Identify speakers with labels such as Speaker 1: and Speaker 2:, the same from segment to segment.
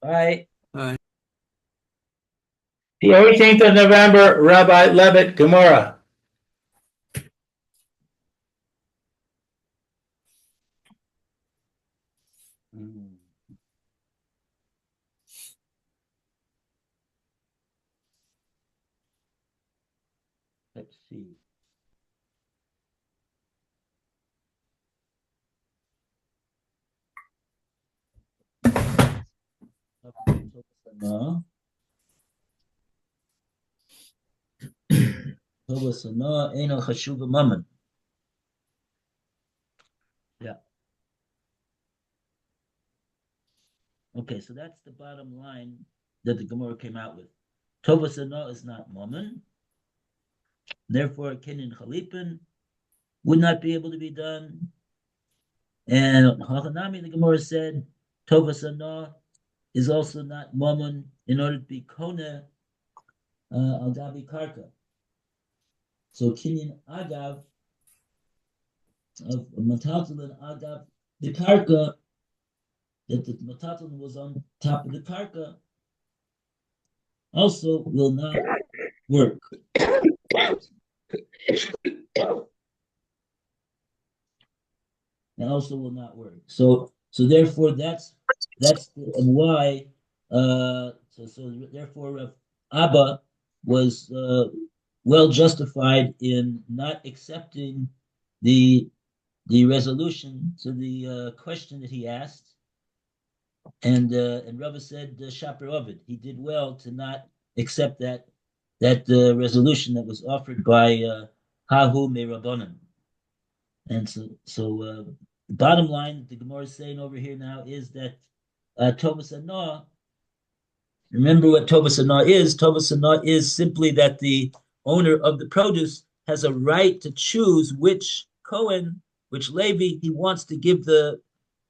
Speaker 1: Aye.
Speaker 2: Aye.
Speaker 1: The 18th of November, Rabbi Levitt, Gemora. Let's see. Yeah. Okay, so that's the bottom line that the Gemara came out with. Tovas Ana is not Mammon. Therefore, Kinyan Chalipin would not be able to be done. And Hachanami, the Gemara said, Tovas Ana is also not Mammon in order to be Kona al Gabi Karka. So Kinyan Agav of Matatalin Agav the Karka, that the Matatalin was on top of the Karka, also will not work. And also will not work. So therefore that's why therefore Abba was well justified in not accepting the resolution to the question that he asked, and Rava said Shaper Ovid, he did well to not accept that resolution that was offered by Hahu Merabonim. And so the bottom line the Gemara is saying over here now is that Tovas Ana, remember what Tovas Ana is. Tovas Ana is simply that the owner of the produce has a right to choose which Kohen, which Levi he wants to give the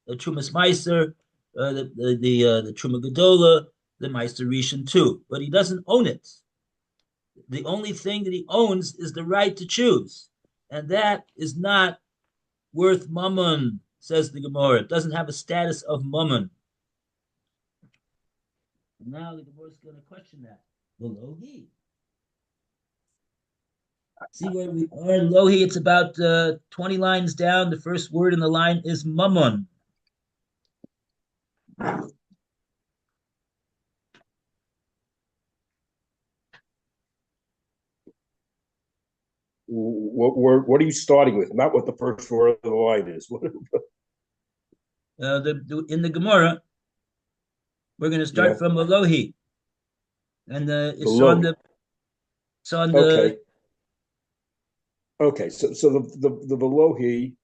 Speaker 1: Trumas Meiser, the Truma Gedola, the Meister Rishon too, but he doesn't own it. The only thing that he owns is the right to choose, and that is not worth mammon, says the Gemara. It doesn't have a status of mammon. Now the Gemara is going to question that. Lohi. See where we are. Lohi, it's about 20 lines down. The first word in the line is mammon.
Speaker 3: What are you starting with? Not what the first word of the line is.
Speaker 1: In the Gemara, we're going to start from Elohi, and it's on the. It's on the.
Speaker 3: Okay. So the Velohi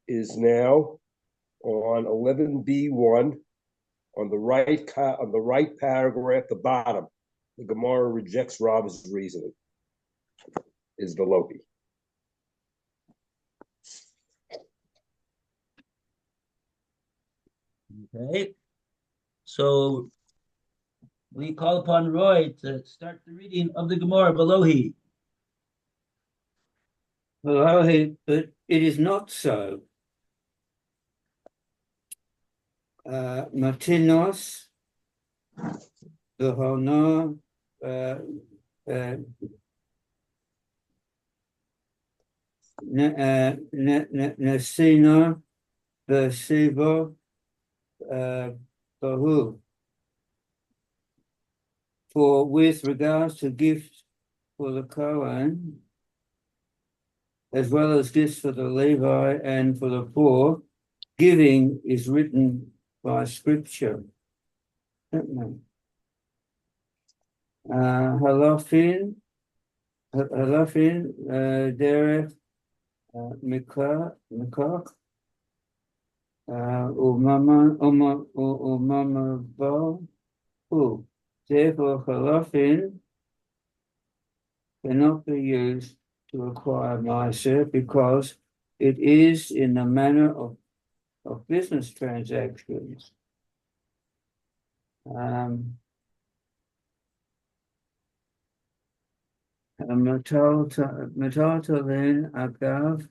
Speaker 3: is now on 11b1 on the right paragraph, the bottom. The Gemara rejects Rava's reasoning. Is the Loki.
Speaker 1: Okay. So we call upon Roy to start the reading of the Gemara Velohi.
Speaker 2: Velohi, but it is not so. Matinos, the Honor, Nesina, Besibo, Bahu. For with regards to gifts for the Kohen, as well as gifts for the Levi and for the poor, giving is written by Scripture. Halafin, Derech, Mikach, Umama Bo. Therefore, halafin cannot be used to acquire Meiser because it is in the manner of business transactions. Metaltalin agav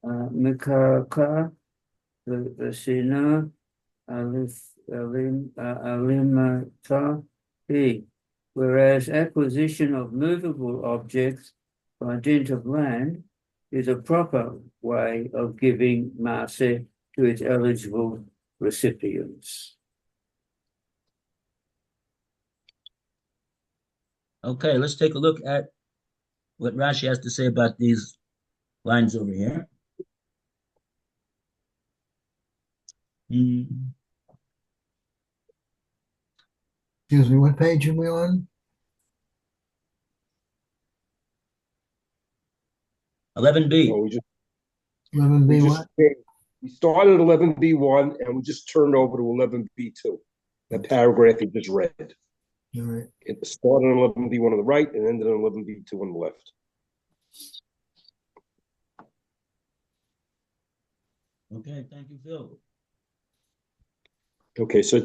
Speaker 2: Mikaka the Sina Tahi. Whereas acquisition of movable objects by dint of land is a proper way of giving Maaseh to its eligible recipients.
Speaker 1: Okay, let's take a look at what Rashi has to say about these lines over here.
Speaker 4: Excuse me, what page are we on?
Speaker 1: 11b.
Speaker 3: Oh, we just
Speaker 4: 11B what?
Speaker 3: we started 11B1 and we just turned over to 11B2. That paragraph you just read.
Speaker 4: All right.
Speaker 3: It started on 11B1 on the right and ended on 11B2 on the left.
Speaker 1: Okay, thank you, Phil.
Speaker 3: Okay, so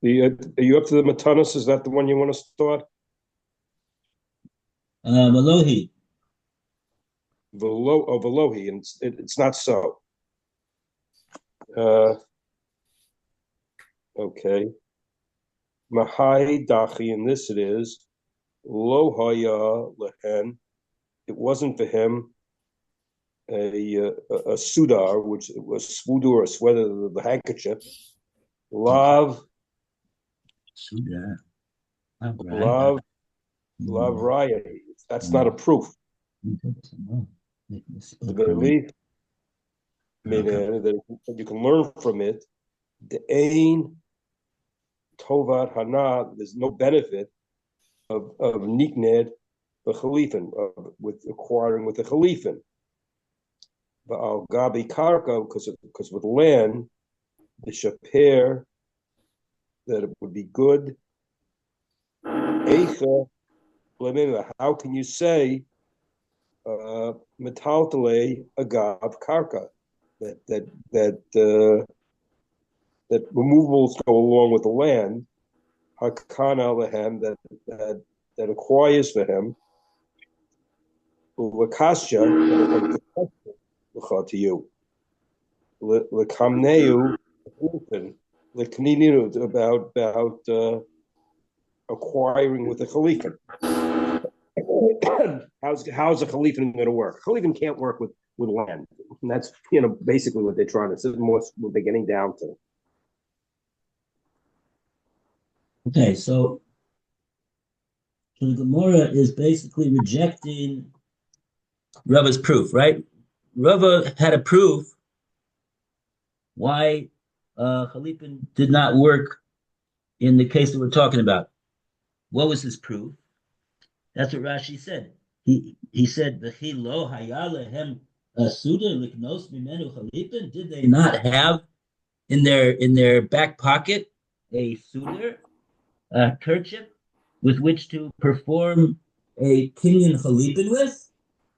Speaker 3: are you up to the Matanas? Is that the one you want to start?
Speaker 1: Malohi.
Speaker 3: Velohi, and it's not so. Okay. Mahai Dachi, and this it is. Lo haya lehen. It wasn't for him a sudar, which was svudur, a sweater, the handkerchief. Lav Lav raya. That's not a proof. That you can learn from it. The ain tovat hana. There's no benefit of nikned the chalifin, with acquiring with the chalifin. But al gabi karka, because with land, the shaper, that it would be good. Eicha, how can you say metaltale agav karka, that removals go along with the land, hakana lehem, that acquires for him, lakasha, to you, lekamneu, about acquiring with the chalifin. How's a chalifin going to work? Chalifin can't work with land. And that's basically what they're trying to. This is more what they're getting down to.
Speaker 1: Okay, so the Gemora is basically rejecting Rava's proof, right? Rava had a proof why Chalipin did not work in the case that we're talking about. What was his proof? That's what Rashi said. He said, "V'chi lo haya lehem suda liknos mimenu Chalipin." Did they not have in their back pocket a suder, a kerchief, with which to perform a kinyan Chalipin with?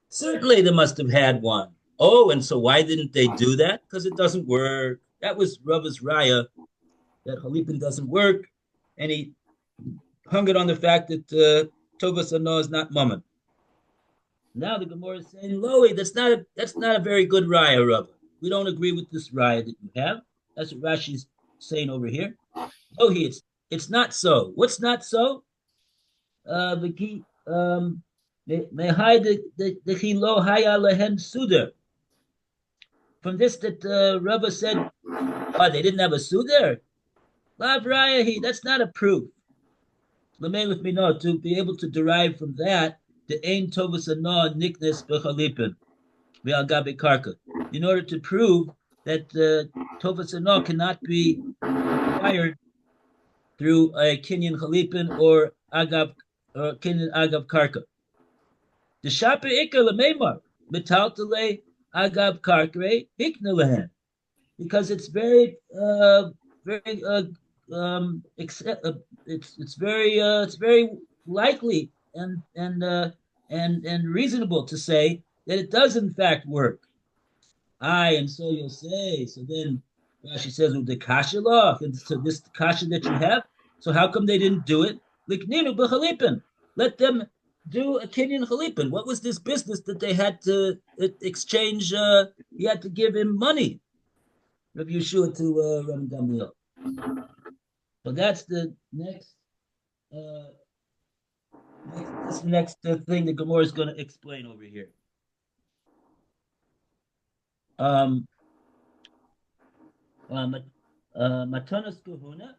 Speaker 1: Certainly they must have had one. Oh, and so why didn't they do that? Because it doesn't work. That was Rava's raya, that Chalipin doesn't work, and he hung it on the fact that Tovas Ano is not Mammon. Now the Gemara is saying, Loi, that's not a very good raya, Rava. We don't agree with this raya that you have. That's what Rashi's saying over here. Oh, it's not so. What's not so? The chilo haya lehem suder. From this that Rava said, oh, they didn't have a suder. Lav raya, that's not a proof. Lamelech mino, to be able to derive from that the ein tovus ano niknes bechalipin ve'al gabi karka, in order to prove that tovus ano cannot be acquired through a kinyan chalipin or kinyan agav karka. The shaper ikar lemeimar metaltale agav karkre hikna lehen, because it's very it's very likely and reasonable to say that it does in fact work. Aye, and so you'll say. So then Rashi says, "Well, the kasha law, and so this kasha that you have. So how come they didn't do it? Likninu b'chalipin. Let them do a kinyan chalipin. What was this business that they had to exchange? He had to give him money." Rabbi Yeshua to Rabbi Gamliel. But that's the next. This is the next thing that Gemora is going to explain over here. Matanas Kahuna,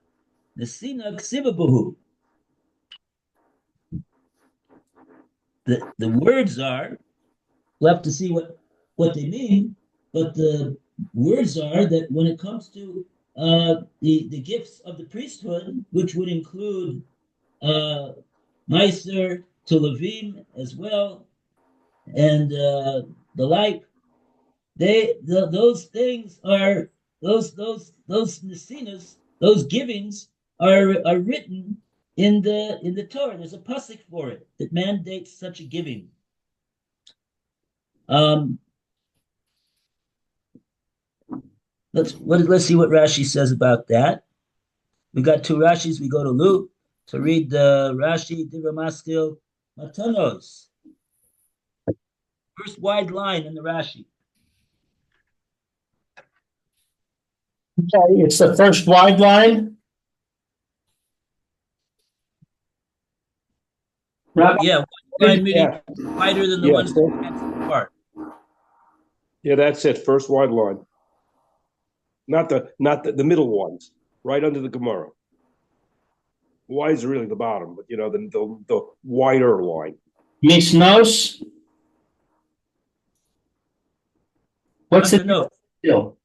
Speaker 1: Nesina Ksibabuhu. The words are, we'll have to see what they mean, but the words are that when it comes to the gifts of the priesthood, which would include Meiser to Levim as well, and the like, those things are those nesinas, those givings are written in the Torah. There's a pasuk for it that mandates such a giving. Let's see what Rashi says about that. We got two Rashis. We go to Luke to read the Rashi Divra Maskil Matanos. First wide line in the Rashi.
Speaker 5: Okay, it's the first wide line. Rabbi,
Speaker 1: Yeah, wide meaning wider than the
Speaker 3: Yeah,
Speaker 1: ones that are apart.
Speaker 3: Yeah, that's it. First wide line. Not the middle ones, right under the Gemara. Wide is really the bottom, but the wider line.
Speaker 5: Misnos. What's the
Speaker 1: Matanot.
Speaker 5: deal?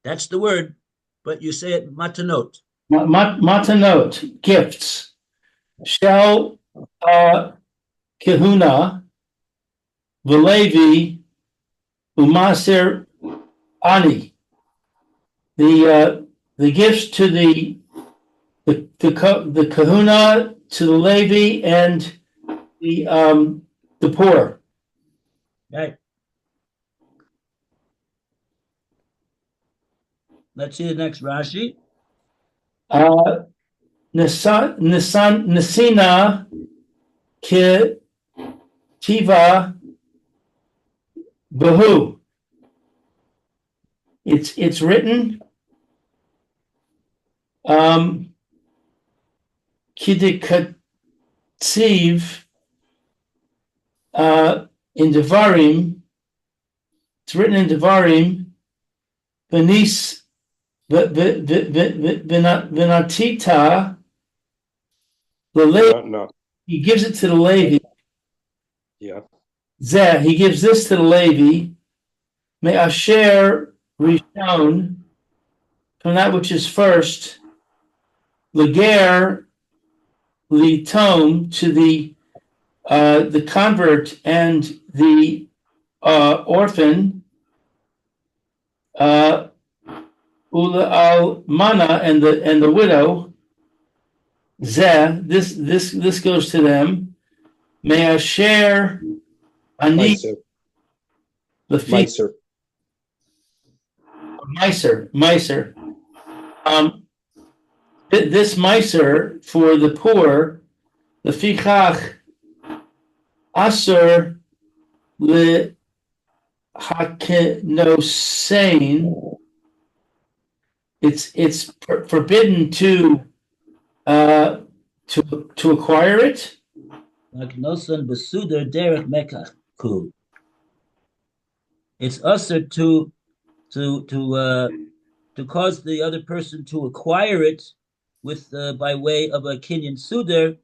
Speaker 1: That's the word, but you say it matanot.
Speaker 5: Matanot, gifts. Shel Kehuna, Velevi, Umaser Ani. The gifts to the Kahuna, to the Levi, and the poor.
Speaker 1: Right. Let's see the next Rashi.
Speaker 5: Nesina Ke Tiva Bahu. It's written Kidikatsiv in Devarim. It's written in Devarim. Benis Venatita. The Levi.
Speaker 3: No.
Speaker 5: He gives it to the Levi.
Speaker 3: Yeah.
Speaker 5: Zeh, he gives this to the Levi. May Asher Rishon, from that which is first, Leger Litom, to the convert and the orphan, Ula al Mana, and the widow. Zeh, this goes to them. May Asher Ani the
Speaker 3: Meiser.
Speaker 5: Meiser. This Meiser for the poor, the Fichach Asur le Hakenosein. It's forbidden to acquire it.
Speaker 1: Magnosan besuder derech mekaku. It's usher to cause the other person to acquire it with by way of a kinyan suder.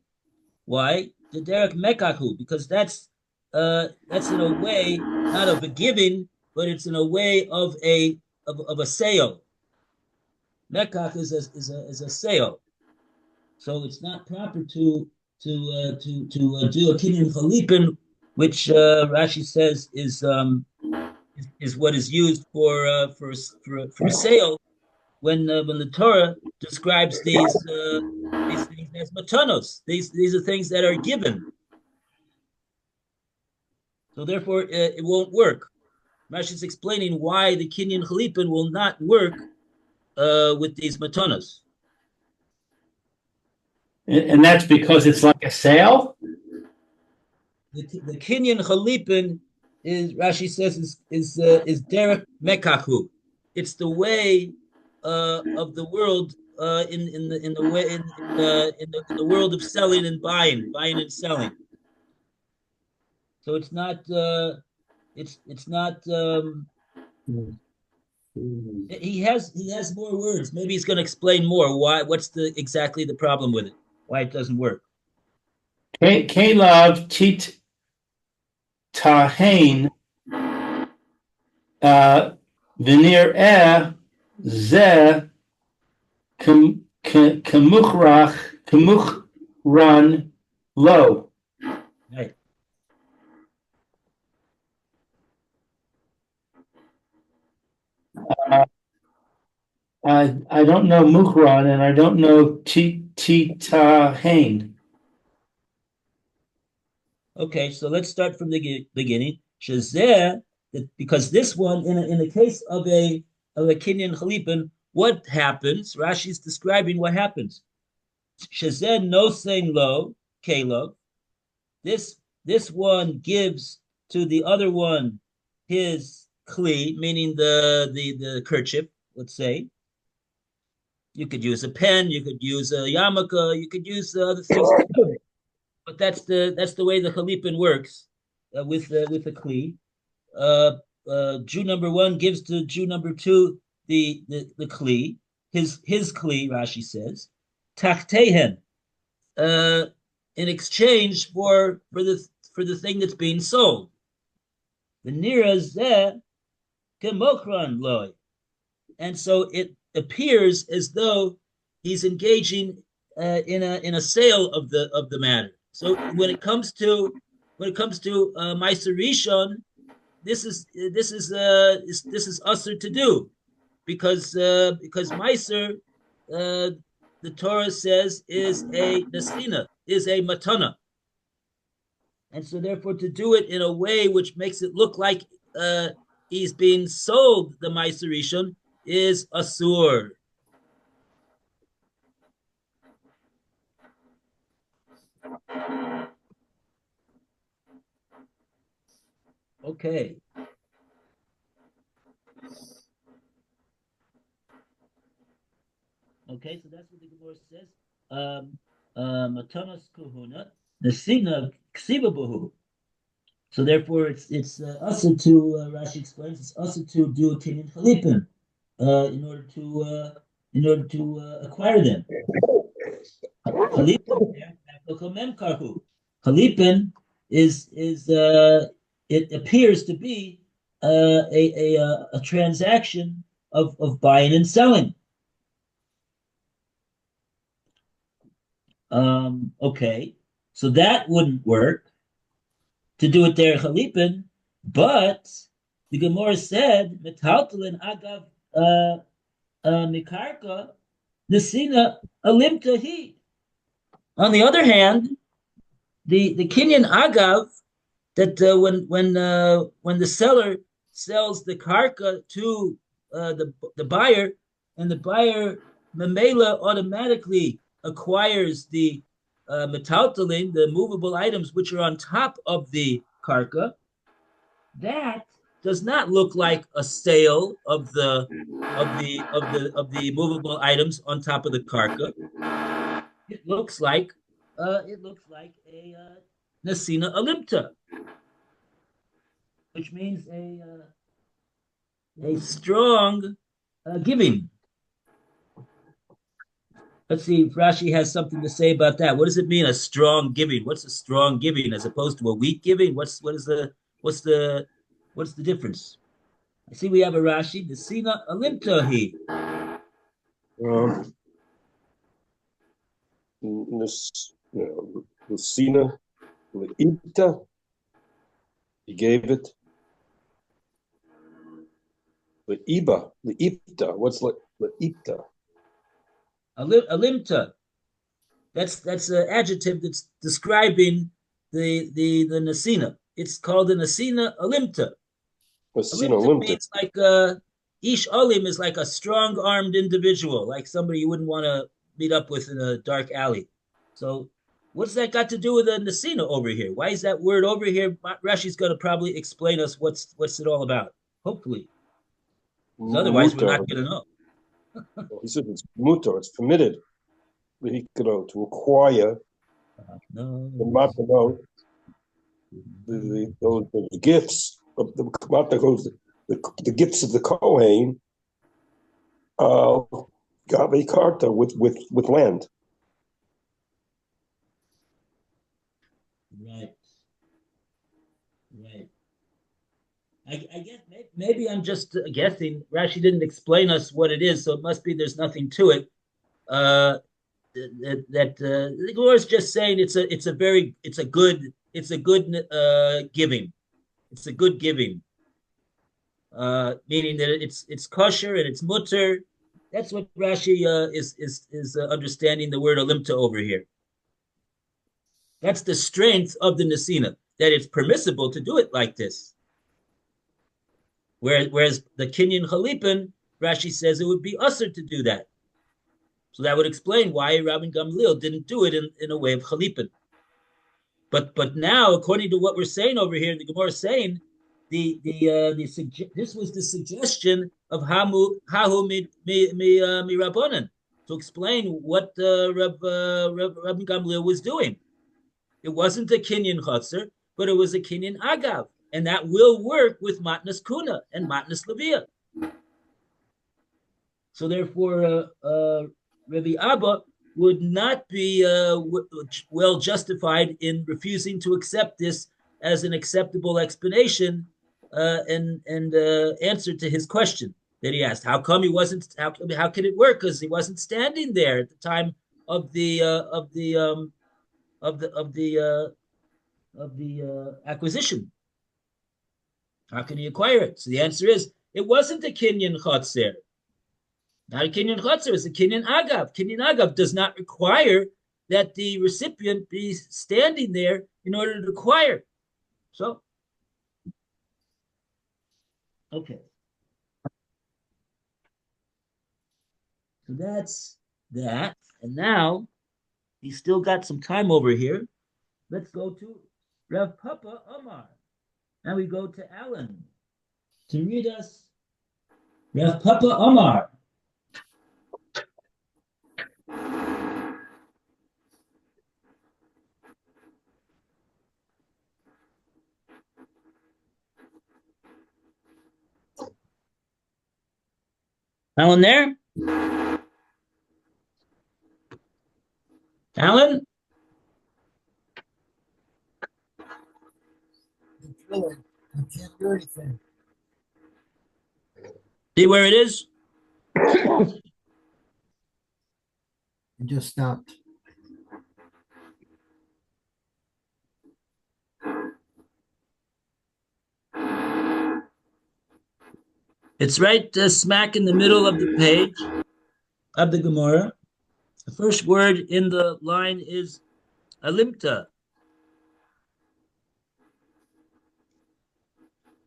Speaker 1: Why? The derech mekaku, because that's in a way not of a giving, but it's in a way of a sale. Mekach is a sale, so it's not proper to do a kinyan chalipin, which Rashi says is what is used for sale when the Torah describes these things as matanos. These are things that are given. So therefore, it won't work. Rashi is explaining why the kinyan chalipin will not work with these matanos.
Speaker 5: And that's because it's like a sale?
Speaker 1: The kinyan chalipin is, Rashi says, is derek mekahu. It's the way of the world in the way in the world of selling and buying and selling. So it's not it's not he has more words. Maybe he's going to explain more what's the exactly the problem with it, why it doesn't work.
Speaker 5: Kalav tit tahain venir ze kemuchran lo.
Speaker 1: Right.
Speaker 5: I don't know muchran and I don't know titahain.
Speaker 1: Okay, so let's start from the beginning. Shazeh, because this one, in the case of a Kenyan Chalipin, what happens? Rashi's describing what happens. Shazeh no saying lo, Caleb. This one gives to the other one his kli, meaning the kerchief, let's say. You could use a pen, you could use a yarmulke, you could use other things. But that's the way the Chalipin works with the kli. Jew number one gives to Jew number two the kli, his kli. Rashi says, tachtehen, in exchange for the thing that's being sold. The nira zeh kemokran loy, and so it appears as though he's engaging in a sale of the matter. So when it comes to Meiser Rishon, this is usher to do because Meiser, the Torah says, is a nesina, is a matana, and so therefore to do it in a way which makes it look like he's being sold the Meiser Rishon is asur. Okay. Okay, so that's what the Gemara says. Matanas kuhuna, nesina ksiva buhu. So therefore, it's also to Rashi explains it's also to do a Kenyan Chalipin in order to acquire them. Chalipin is it appears to be a transaction of buying and selling. Okay, so that wouldn't work to do it there, Chalipin, but the Gemara said, Metaltalin agav Mikarka, Nesina Alimta he. On the other hand, the Kenyan agav, that when the seller sells the karka to the buyer, and the buyer memela automatically acquires the metaltalin, the movable items which are on top of the karka, that does not look like a sale of the movable items on top of the karka. It looks like a nasina alimta, which means a strong giving. Let's see if Rashi has something to say about that. What does it mean, a strong giving? What's a strong giving as opposed to a weak giving? What's the difference? I see we have a Rashi. Nesina alimtahi.
Speaker 3: Nesina leipta. He gave it. Leipta. What's leipta?
Speaker 1: Alimta. That's an adjective that's describing the nasina. It's called a nasina alimta. Alimta means like ish alim is like a strong-armed individual, like somebody you wouldn't want to meet up with in a dark alley. So what's that got to do with a nasina over here? Why is that word over here? Rashi's going to probably explain us what's it all about. Hopefully, because otherwise we're not going to know.
Speaker 3: Well, he said it's mutar, it's permitted to acquire
Speaker 1: No.
Speaker 3: the matanot, those gifts of the matanot, the gifts of the Kohen, Gabe Karta with land.
Speaker 1: Right. Right. I guess maybe I'm just guessing. Rashi didn't explain us what it is, so it must be there's nothing to it. The Gemara is just saying it's a good giving. It's a good giving, meaning that it's kosher and it's mutter. That's what Rashi is understanding the word alimta over here. That's the strength of the Nesina, that it's permissible to do it like this. Whereas the Kinyan Chalipin, Rashi says it would be usher to do that. So that would explain why Rabbi Gamliel didn't do it in a way of Chalipin. But now, according to what we're saying over here, the Gemara is saying this was the suggestion of Hahu Mirabonan to explain what Rabbi Gamliel was doing. It wasn't a Kinyan Chotzer, but it was a Kinyan Agav. And that will work with Matnas Kuna and Matnas Levia. So therefore, Rabbi Abba would not be well justified in refusing to accept this as an acceptable explanation and answer to his question that he asked. How come he wasn't? How can it work? Because he wasn't standing there at the time of the acquisition. How can he acquire it? So the answer is, it wasn't a Kinyan Chotzer. Not a Kinyan Chotzer, it's a Kinyan Agav. Kinyan Agav does not require that the recipient be standing there in order to acquire. So, okay. So that's that. And now, he's still got some time over here. Let's go to Rav Papa Omar. Now we go to Alan to read us Rav Papa Omar. Alan there? Alan?
Speaker 4: It's really, I can't do anything.
Speaker 1: See where it is?
Speaker 4: It just stopped.
Speaker 1: It's right smack in the middle of the page of the Gemora. The first word in the line is alimta.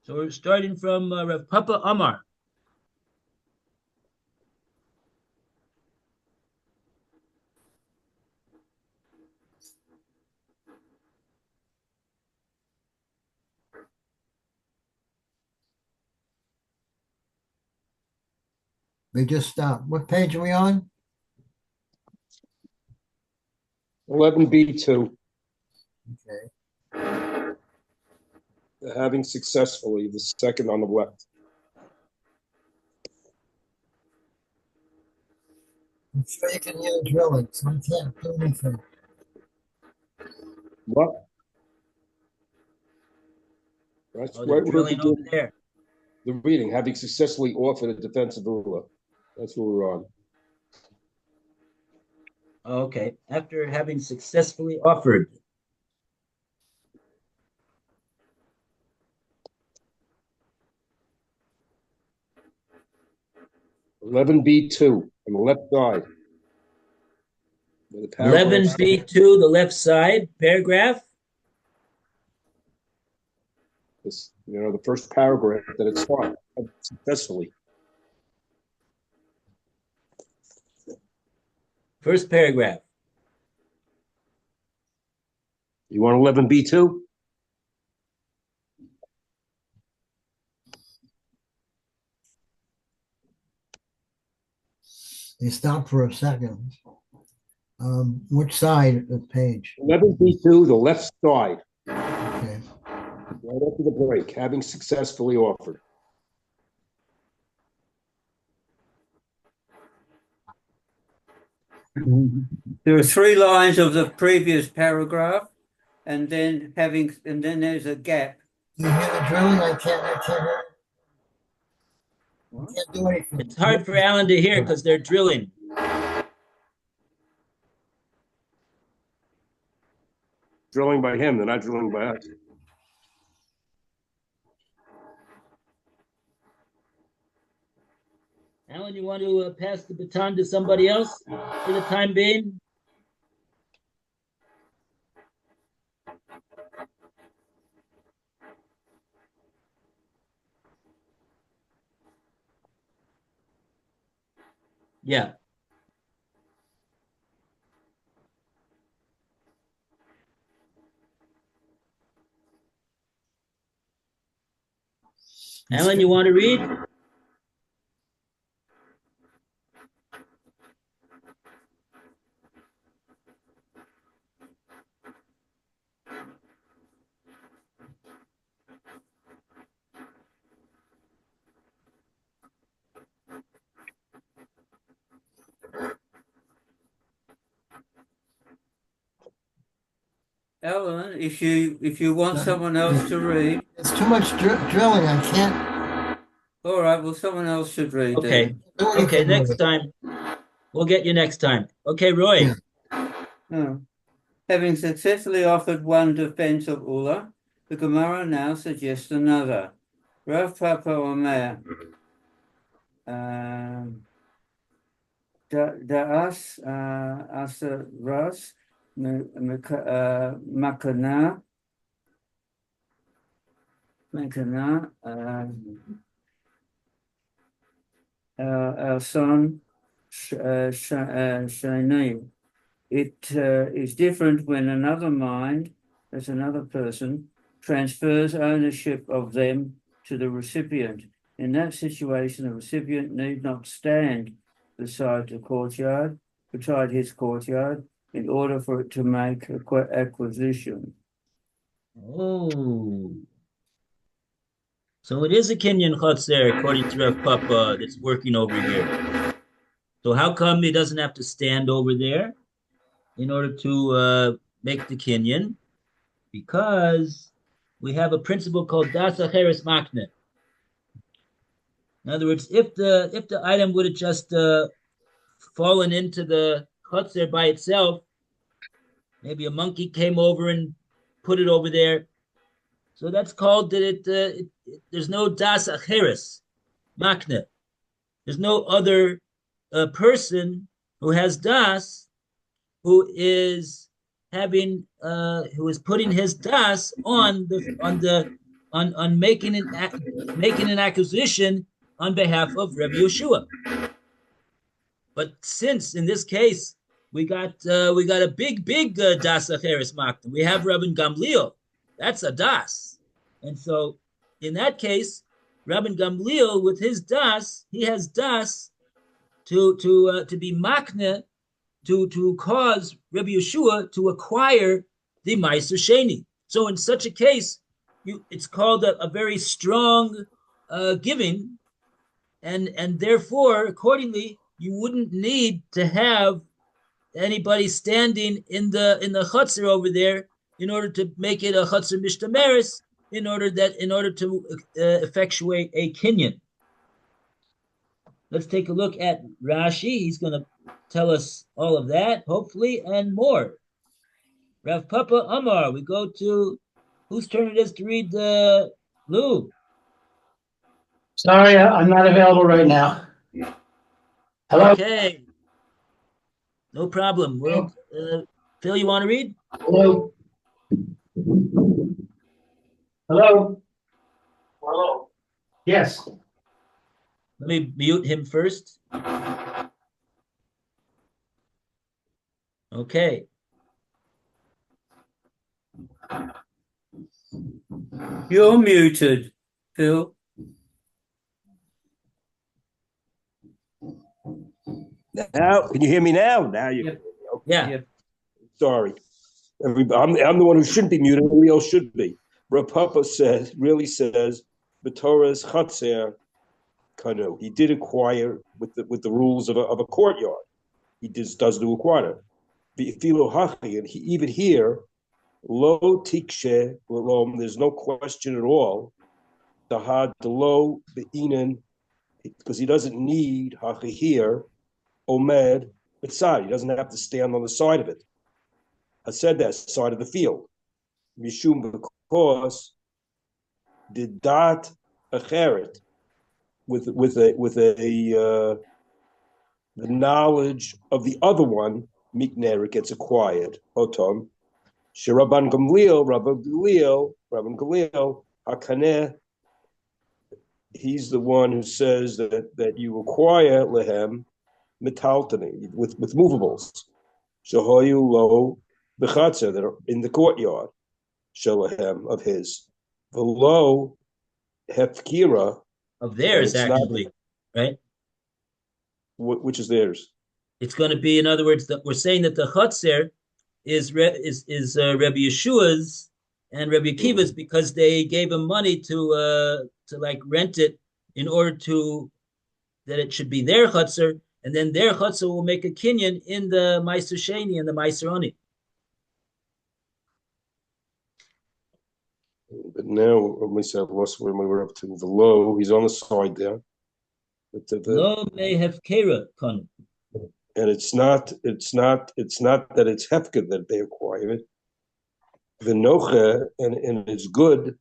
Speaker 1: So we're starting from Rav Papa Amar.
Speaker 4: They just stopped. What page are we on?
Speaker 3: 11b2.
Speaker 4: Okay.
Speaker 3: Having successfully, the second on the left.
Speaker 4: I'm sure you can hear the drilling, so I can't do anything.
Speaker 3: What? That's
Speaker 1: Oh,
Speaker 3: right
Speaker 1: they're
Speaker 3: where
Speaker 1: drilling over there.
Speaker 3: the reading, having successfully offered a defensive ruler. That's what we're on.
Speaker 1: Oh, okay. After having successfully offered.
Speaker 3: 11b2 on the left side.
Speaker 1: 11b2, the left side, paragraph.
Speaker 3: This, the first paragraph that it's fought successfully.
Speaker 1: First paragraph.
Speaker 3: You want 11b2?
Speaker 4: You stop for a second. Which side of the page?
Speaker 3: 11B2, the left side,
Speaker 4: Okay.
Speaker 3: right after the break, having successfully offered.
Speaker 2: There are 3 lines of the previous paragraph, and then there's a gap.
Speaker 4: You hear the drilling? I can't hear. I can't do anything.
Speaker 1: It's hard for Alan to hear because they're drilling.
Speaker 3: Drilling by him, they're not drilling by us.
Speaker 1: Alan, you want to pass the baton to somebody else for the time being? Yeah. Alan, you want to read?
Speaker 2: Alan, if you want someone else to read,
Speaker 4: It's too much drilling. I can't
Speaker 2: all right. Well, someone else should read.
Speaker 1: Okay.
Speaker 4: do anything
Speaker 1: Okay,
Speaker 4: with
Speaker 1: next
Speaker 4: it.
Speaker 1: time. We'll get you next time. Okay, Roy.
Speaker 4: Yeah.
Speaker 2: Oh. Having successfully offered one defense of Ula, the Gemara now suggests another. Rav Papa Omer. Da'as asa ras makana our son Shainai. It is different when another mind, that's another person, transfers ownership of them to the recipient. In that situation, the recipient need not stand beside his courtyard in order for it to make acquisition.
Speaker 1: Oh. So it is a Kenyan chotzer, according to Rav Papa, that's working over here. So how come he doesn't have to stand over there in order to make the Kenyan? Because we have a principle called das acheres makne. In other words, if the item would have just fallen into the chotzer by itself, maybe a monkey came over and put it over there. So that's called that there's no das acheres makne. There's no other person who has das who is putting his das on making an acquisition on behalf of Rabbi Yeshua. But since in this case we got a big das acheres makna, we have Rabbi Gamliel. That's a das, and so in that case, Rabbi Gamliel with his das, he has das to be makna to cause Rabbi Yeshua to acquire the Meiser Sheni. So in such a case, it's called a very strong giving, and therefore, accordingly, you wouldn't need to have anybody standing in the chutzner over there in order to make it a chutzner mishtameres, in order to effectuate a kinyan. Let's take a look at Rashi. He's going to tell us all of that, hopefully, and more. Rav Papa Amar, we go to whose turn it is to read the Lou.
Speaker 5: Sorry, I'm not available right now. Hello?
Speaker 1: Okay, no problem. Well, Phil, you want to read?
Speaker 5: Hello? Hello? Hello? Yes.
Speaker 1: Let me mute him first. Okay.
Speaker 2: You're muted, Phil.
Speaker 3: Now, can you hear me now? Now you.
Speaker 2: Yep.
Speaker 1: Yeah.
Speaker 2: Yep.
Speaker 3: Sorry. I'm the one who shouldn't be muted. Everybody else should be. Rav Papa really says, the Torah's Chatzer Kanu. He did acquire with the rules of a courtyard. He does do acquire. And even here, lo tikshe l'om. There's no question at all. Tahad lo be'inan, because he doesn't need hachi here. Omed beside. He doesn't have to stand on the side of it. I said that side of the field. Mishum, because the dat acheret with the knowledge of the other one, mikner, it gets acquired. Otom. Shiraban Gamliel, Rabban Gamliel, Hakaneh, he's the one who says that you acquire lehem metaltani with movables. Shahoyu lo bechatzer, that are in the courtyard. Shalahem of his. Velo hefkira,
Speaker 1: Of theirs, actually, right?
Speaker 3: Which is theirs.
Speaker 1: It's going to be, in other words, that we're saying that the Chotzer is Rabbi Yeshua's and Rabbi Akiva's because they gave him money to like rent it in order to that it should be their Chotzer, and then their Chotzer will make a kinyan in the Meiser Sheni and the Meiser Oni.
Speaker 3: But now, let me say, I've lost where we were up to. The low, he's on the side there.
Speaker 1: Lo may have kera kon.
Speaker 3: And it's not that it's hefker that they acquire it. The noche, and it's good.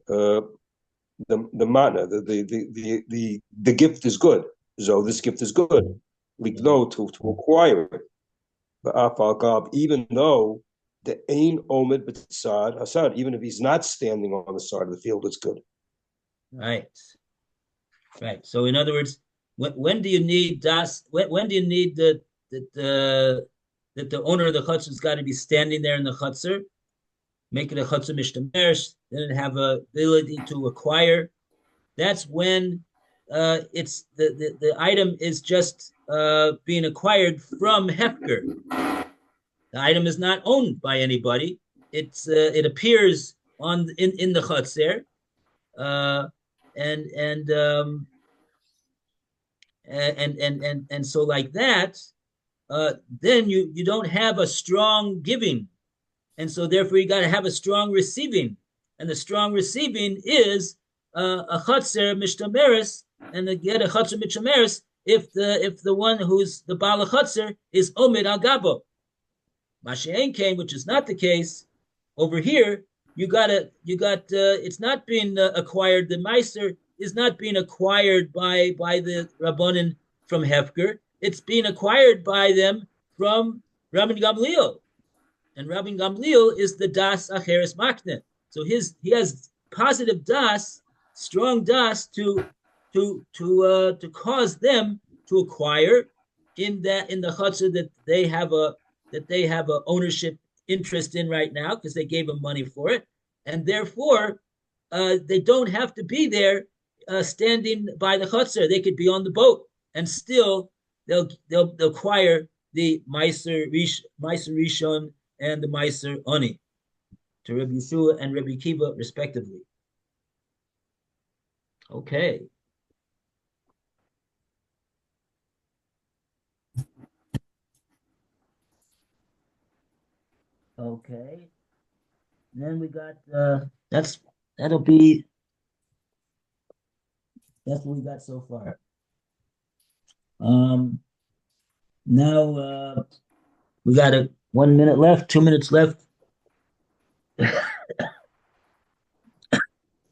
Speaker 3: The mana, the gift is good. So this gift is good. We know to acquire it. But even though the ain omed b'tzad hasad, even if he's not standing on the side of the field, it's good.
Speaker 1: Right. So in other words, when do you need das? When do you need that the owner of the chutzner's got to be standing there in the chutzner, make it a chutzner mishtameres, then have a ability to acquire. That's when it's the item is just being acquired from Hefker. The item is not owned by anybody. It appears in the chutzner, and so like that, then you don't have a strong giving, and so therefore you got to have a strong receiving, and the strong receiving is a chutzner mishtameres, and to get a chutzner mishtameres if the one who's the bala chutzner is omid al gabo. Mashiach came, which is not the case over here. It's not being acquired. The meiser is not being acquired by the Rabbanin from Hefker. It's being acquired by them from Rabban Gamliel, and Rabban Gamliel is the das acheres makne. So he has positive das, strong das to cause them to acquire in the chutzner that they have a ownership interest in right now because they gave them money for it, and therefore they don't have to be there standing by the chutzner. They could be on the boat, and still they'll acquire the Meiser Rishon and the Meiser Oni to Rabbi Yeshua and Rabbi Akiva respectively. Okay. Okay. And then we got that's what we got so far. Now we got 1 minute left, 2 minutes left.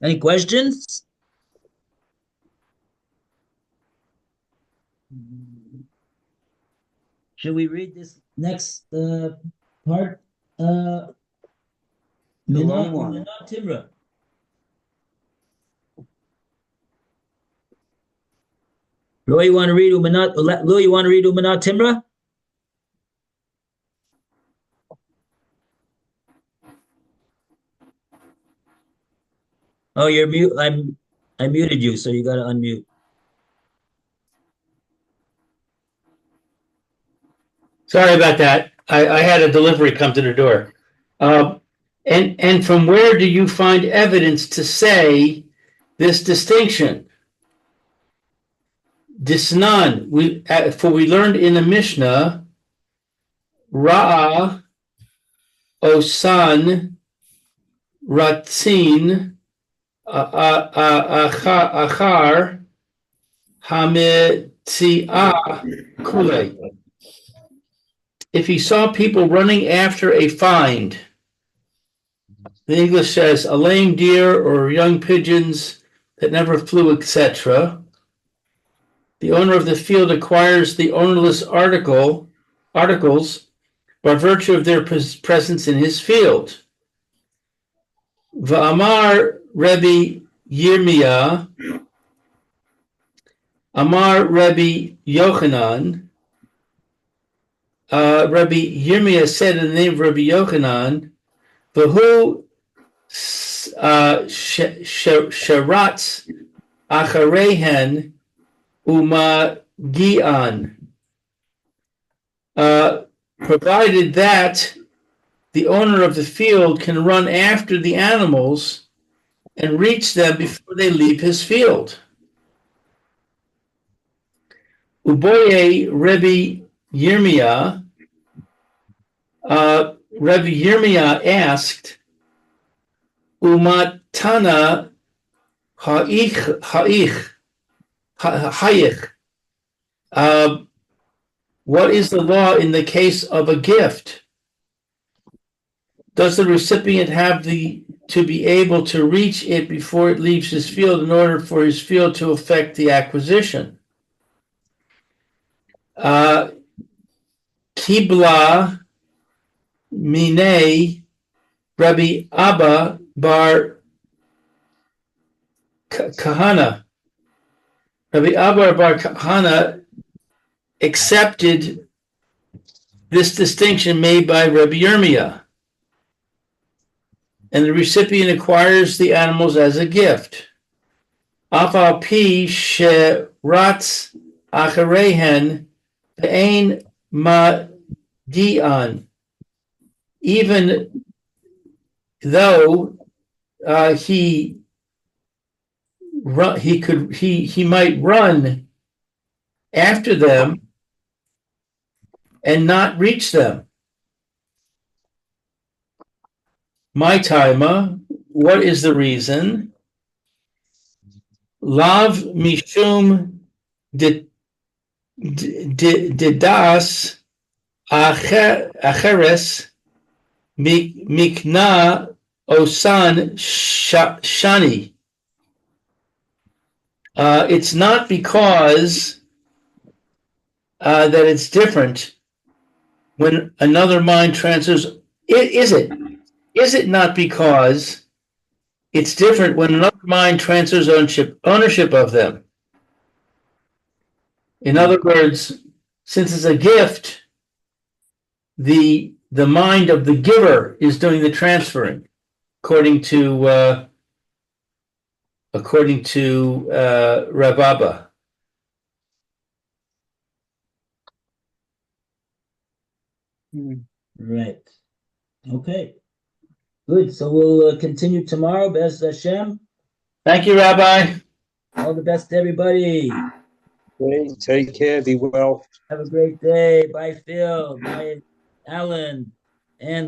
Speaker 1: Any questions? Should we read this next part?
Speaker 2: The long one.
Speaker 1: Timra. Roy, you want to read Umanat? Lou, you want to read Umanat Timra? Oh, you're mute. I muted you, so you got to unmute.
Speaker 5: Sorry about that. I had a delivery come to the door. And from where do you find evidence to say this distinction? Disnan, for we learned in the Mishnah, Ra'a, Osan, Ratzin, Achar, Hametziah, Kule. If he saw people running after a find, the English says a lame deer or young pigeons that never flew, etc., the owner of the field acquires the ownerless articles by virtue of their presence in his field. Va'amar Rebbe Yirmiyah, Amar Rebbe Yochanan, Rebbe Yirmiyah said in the name of Rebbe Yochanan, V'hu Sharatz Acharehen Umagian, provided that the owner of the field can run after the animals and reach them before they leave his field. Uboye Rebbe Yirmiyah, Rebbe Yirmiyah asked, Umatana ha'ich, what is the law in the case of a gift? Does the recipient have to be able to reach it before it leaves his field in order for his field to affect the acquisition? Kibla Minei Rabbi Abba bar Kahana. Rabbi Abba bar Kahana accepted this distinction made by Rabbi Yirmiyah, and the recipient acquires the animals as a gift. Afal pi sheratz acharehen ve'ein ma'di'an. Even though he might run after them and not reach them. My timer, what is the reason? Lav mishum didas acheres mikna osan shani. It's not because that it's different when another mind transfers. Is it? Is it not because it's different when another mind transfers ownership of them? In other words, since it's a gift, the mind of the giver is doing the transferring, according to Rav Abba.
Speaker 1: Right. Okay. Good. So we'll continue tomorrow. Bez Hashem.
Speaker 5: Thank you, Rabbi.
Speaker 1: All the best to everybody.
Speaker 3: Okay, take care, be well.
Speaker 1: Have a great day. Bye, Phil. Bye, Alan. And